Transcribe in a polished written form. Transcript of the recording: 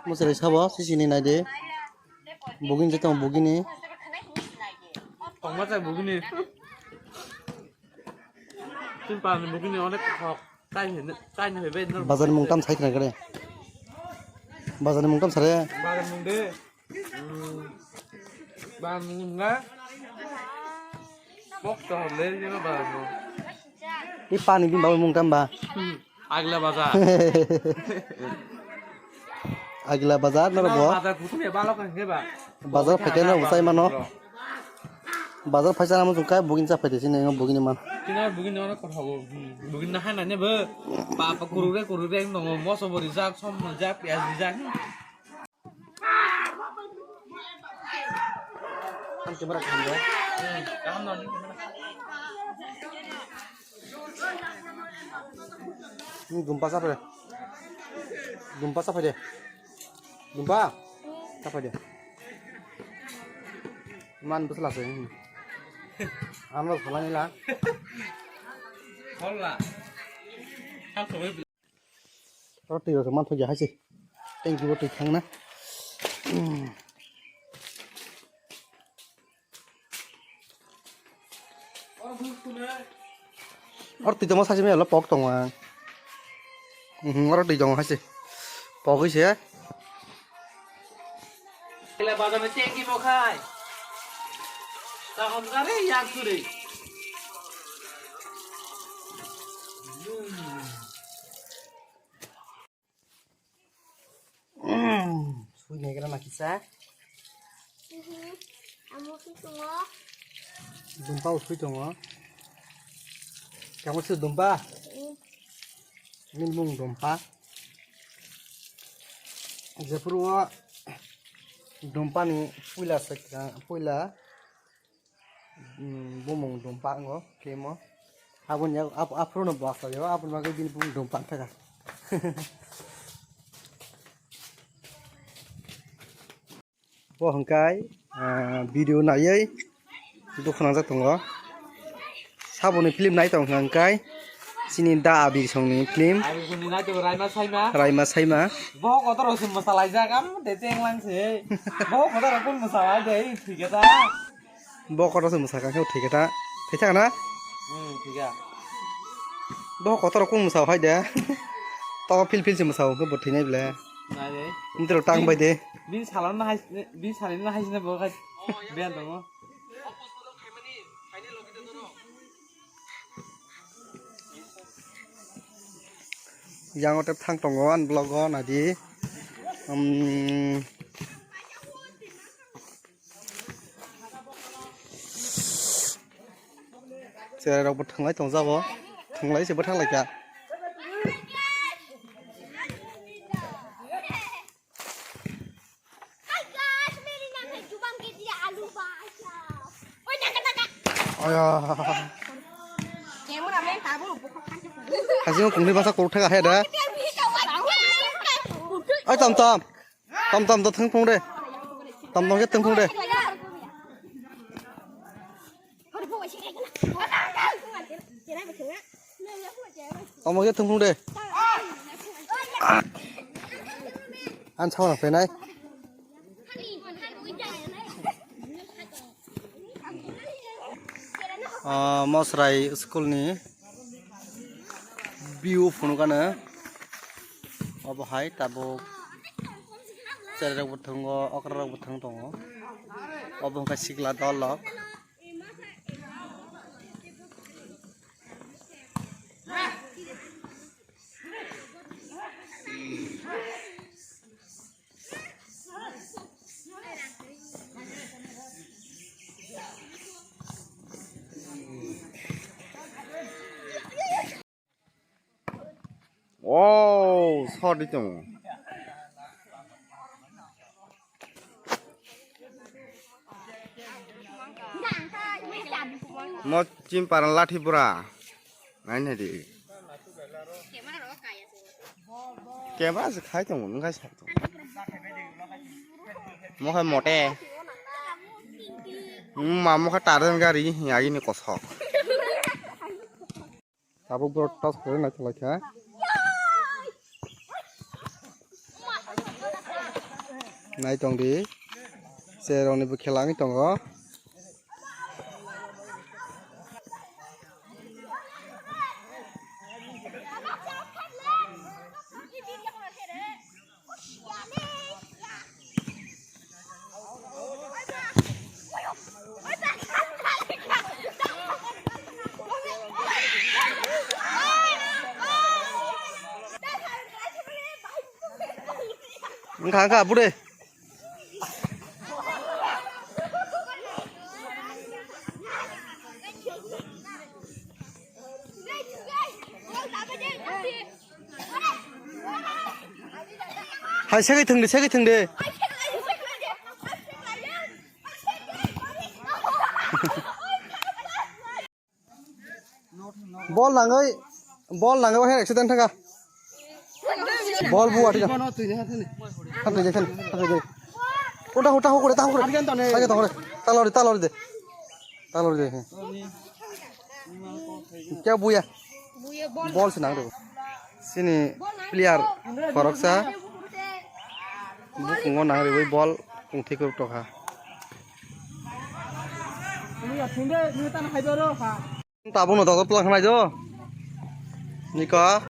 Musa sabo sini nade. Bugin jatong bugini. 정말 잘 먹으니 찐빠는 먹으니 어렵게 더 짜이는 왜 맨날 Bazar mungtam sai kena kare. Bazar mungtam sare. 바람 먹는데 바람 먹는가 먹다 내리면 바람 먹 Ni pani bin bawa mungtam ba. 아글라 바자 Agila bazar na bo. 바자 구tum에 발라간 해봐 Bazar phete na usai mano. Bazar phaisa namu jungkai bugin cha phete sini bugini man. 그냥 먹이는 어렵게 하고 먹이는 하나네 뭐 빠빠 고르래 너무 모서 버리 작 선물 작 피아지 작 Kan kamera kan deh. 감 넣는 Ini gempa siapa deh? Gempa siapa deh? Gempa siapa deh? Man besar sih. Anu salahnya lah. 몰라 참 좋아 Roti rồi man thôi giờ hay gì? Thank you roti thang na. Roti tao sao chứ mày là bọc tông à? Roti tao hay gì? Bọc cái gì á? là bà ta mới chơi kim một hai tao không có đấy giang cứ đi Suy nghĩ cái đó là cái啥? Amo semua. Dumpa usui tong á. Kamu sih dumpa? Ini mung dumpa. Japurwa dumpa ni puila sekra puila. Bumung dumpa ngo kemo. Abun ya apro no box ya apun magai bin bung dumpa thaka. Bo hangkai video nai ấy dukhan jak tongo saboni film nai tong hangkai sini da abir songni film 아이고 근데 나 저거 라이마 사이마 Raima Saima 뭐 거더러 좀 마살라이 자감 대쟁 랑세 뭐 거더러 군 마살라이 돼 되겠다 bo kota sum saka kheu thiketa thaicha na 되게 bo kota rokung musau hai de to fil sum musau ko bot thinai bele 나네 intro tang bai de 민 살리나 하시나 뭐가 미안 너무 yang otep thang tongo an blog on adi sẽ đâu bật thằng lấy tông ra bó thằng lấy sẽ bật thằng lại cả ôi à 하지만 공리 바사 고르타가 해야 돼. 아이 땀 더 탕풍래. 땀 탕풍래. 어머게 탕풍래. 안 차원 앞에 나이. Mosrai school ni view phone kana abo hai tabo chara buthango okra buthang tongo abo ka sigla dolok 오, 살이 좀. 뭐 찜빠랑 라티브라. 아니네. 개마스 카이통 뭔가 살 좀. 뭐가 못해. 뭐가 다른 가리 야기니 고서. tabo broadcast kore na chala kha नाय दं दि जेरावनिबो खेलाङै दङ Angka bude. Hai xe cái thừng đi, xe cái thừng đi. Ball là người có hết accident thằng à? Ball buat aja. Kan aja kan. Udah tahu kuda. Saya tahu kuda. Talor deh. क्या बुया? Ball senang tuh. Sini player koroksa. Bukungo nang rewe ball kungthi ko toka. Tabung no to pelang nai jo. Nika